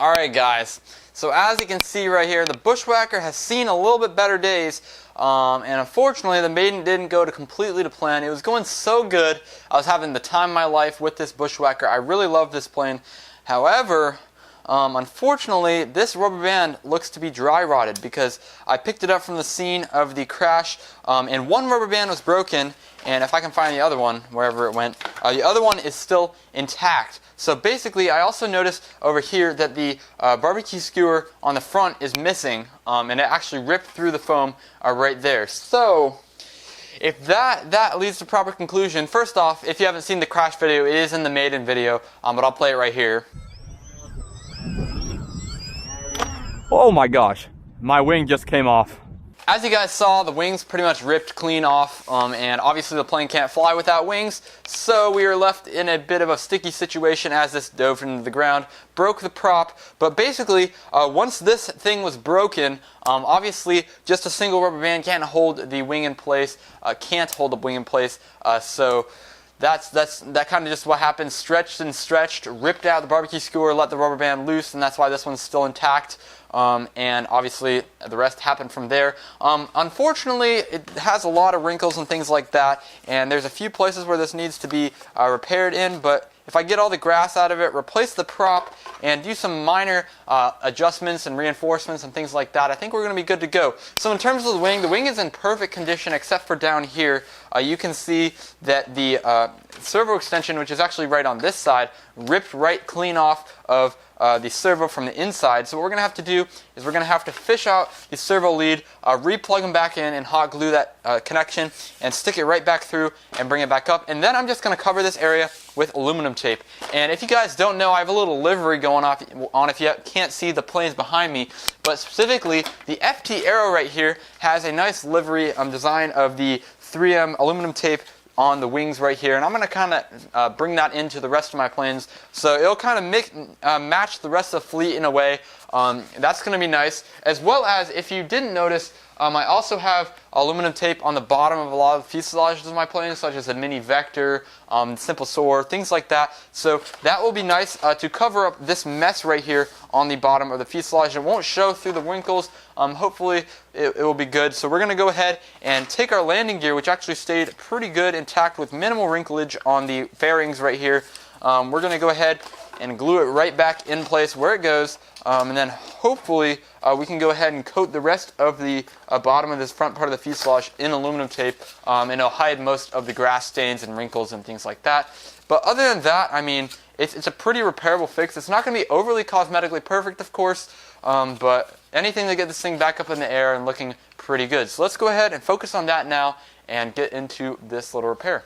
Alright guys, so as you can see right here, the Bushwacker has seen a little bit better days, and unfortunately the Maiden didn't go completely to plan. It was going so good. I was having the time of my life with this Bushwacker. I really love this plane. However, unfortunately, this rubber band looks to be dry rotted because I picked it up from the scene of the crash, and one rubber band was broken, and if I can find the other one, wherever it went, the other one is still intact. So basically, I also noticed over here that the barbecue skewer on the front is missing, and it actually ripped through the foam right there. So if that leads to proper conclusion, first off, if you haven't seen the crash video, it is in the Maiden video, but I'll play it right here. Oh my gosh, my wing just came off. As you guys saw, the wings pretty much ripped clean off, and obviously the plane can't fly without wings, so we were left in a bit of a sticky situation as this dove into the ground, broke the prop. But basically, once this thing was broken, obviously just a single rubber band can't hold the wing in place, so that kind of just what happened. Stretched and stretched, ripped out the barbecue skewer, let the rubber band loose, and that's why this one's still intact. And obviously the rest happened from there. Unfortunately, it has a lot of wrinkles and things like that, and there's a few places where this needs to be repaired in, but if I get all the grass out of it, replace the prop, and do some minor adjustments and reinforcements and things like that, I think we're going to be good to go. So in terms of the wing is in perfect condition except for down here. You can see that the servo extension, which is actually right on this side, ripped right clean off of the servo from the inside. So what we're going to have to do is we're going to have to fish out the servo lead, re-plug them back in, and hot glue that connection, and stick it right back through and bring it back up. And then I'm just going to cover this area with aluminum tape. And if you guys don't know, I have a little livery going on if you can't see the planes behind me. But specifically, the FT Aero right here has a nice livery design of the 3M aluminum tape on the wings right here, and I'm going to kind of bring that into the rest of my planes, so it'll kind of match the rest of the fleet in a way. That's going to be nice, as well as, if you didn't notice, I also have aluminum tape on the bottom of a lot of fuselages of my planes, such as a Mini Vector, Simple Soar, things like that. So that will be nice to cover up this mess right here on the bottom of the fuselage. It won't show through the wrinkles. Hopefully it will be good. So we're going to go ahead and take our landing gear, which actually stayed pretty good intact with minimal wrinklage on the fairings right here. We're going to go ahead and glue it right back in place where it goes, and then hopefully we can go ahead and coat the rest of the bottom of this front part of the fuselage in aluminum tape, and it'll hide most of the grass stains and wrinkles and things like that. But other than that, I mean, it's a pretty repairable fix. It's not going to be overly cosmetically perfect, of course, but anything to get this thing back up in the air and looking pretty good. So let's go ahead and focus on that now and get into this little repair.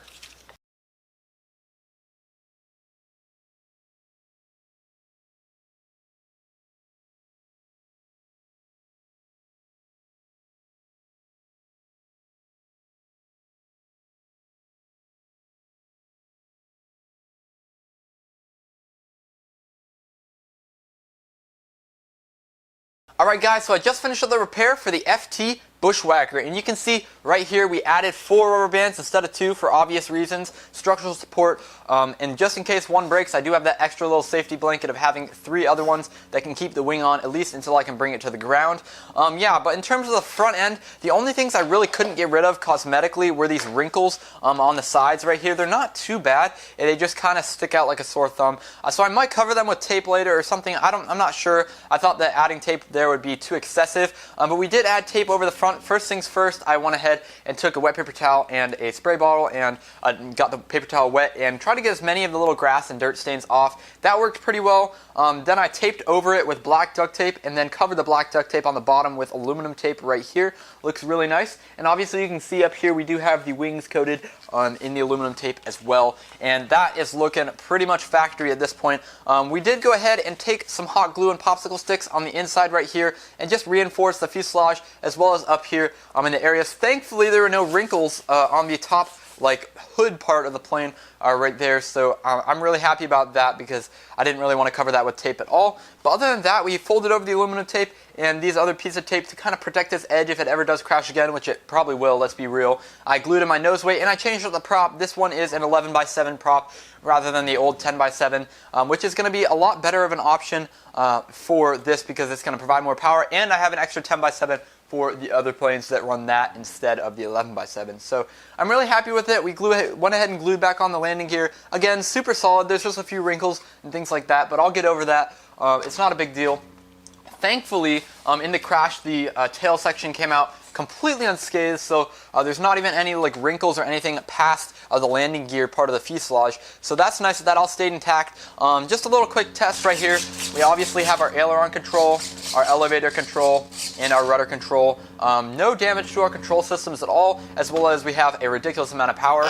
Alright guys, so I just finished up the repair for the FT Bushwacker, and you can see right here we added 4 rubber bands instead of 2 for obvious reasons, structural support, and just in case one breaks, I do have that extra little safety blanket of having 3 other ones that can keep the wing on at least until I can bring it to the ground. Yeah, but in terms of the front end, the only things I really couldn't get rid of cosmetically were these wrinkles on the sides right here. They're not too bad, they just kind of stick out like a sore thumb. So I might cover them with tape later or something. I'm not sure. I thought that adding tape there would be too excessive, but we did add tape over the front. First things first, I went ahead and took a wet paper towel and a spray bottle and got the paper towel wet and tried to get as many of the little grass and dirt stains off. That worked pretty well. Then I taped over it with black duct tape and then covered the black duct tape on the bottom with aluminum tape right here. Looks really nice. And obviously you can see up here we do have the wings coated in the aluminum tape as well. And that is looking pretty much factory at this point. We did go ahead and take some hot glue and popsicle sticks on the inside right here and just reinforce the fuselage as well as up here in the areas. Thankfully there were no wrinkles on the top like hood part of the plane right there. So I'm really happy about that because I didn't really want to cover that with tape at all. But other than that, we folded over the aluminum tape and these other pieces of tape to kind of protect this edge if it ever does crash again, which it probably will, let's be real. I glued in my nose weight and I changed out the prop. This one is an 11x7 prop rather than the old 10x7, which is going to be a lot better of an option for this because it's going to provide more power, and I have an extra 10x7 for the other planes that run that instead of the 11x7. So I'm really happy with it. We went ahead and glued back on the landing gear. Again, super solid. There's just a few wrinkles and things like that, but I'll get over that. It's not a big deal. Thankfully, in the crash, the tail section came out completely unscathed, so there's not even any like wrinkles or anything past the landing gear part of the fuselage. So that's nice that all stayed intact. Just a little quick test right here. We obviously have our aileron control, our elevator control, and our rudder control. No damage to our control systems at all, as well as we have a ridiculous amount of power.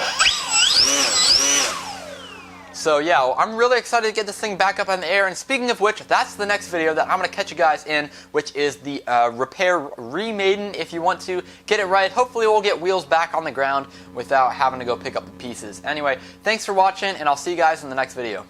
So yeah, I'm really excited to get this thing back up in the air, and speaking of which, that's the next video that I'm going to catch you guys in, which is the repair Maiden. If you want to get it right, hopefully we'll get wheels back on the ground without having to go pick up the pieces. Anyway, thanks for watching, and I'll see you guys in the next video.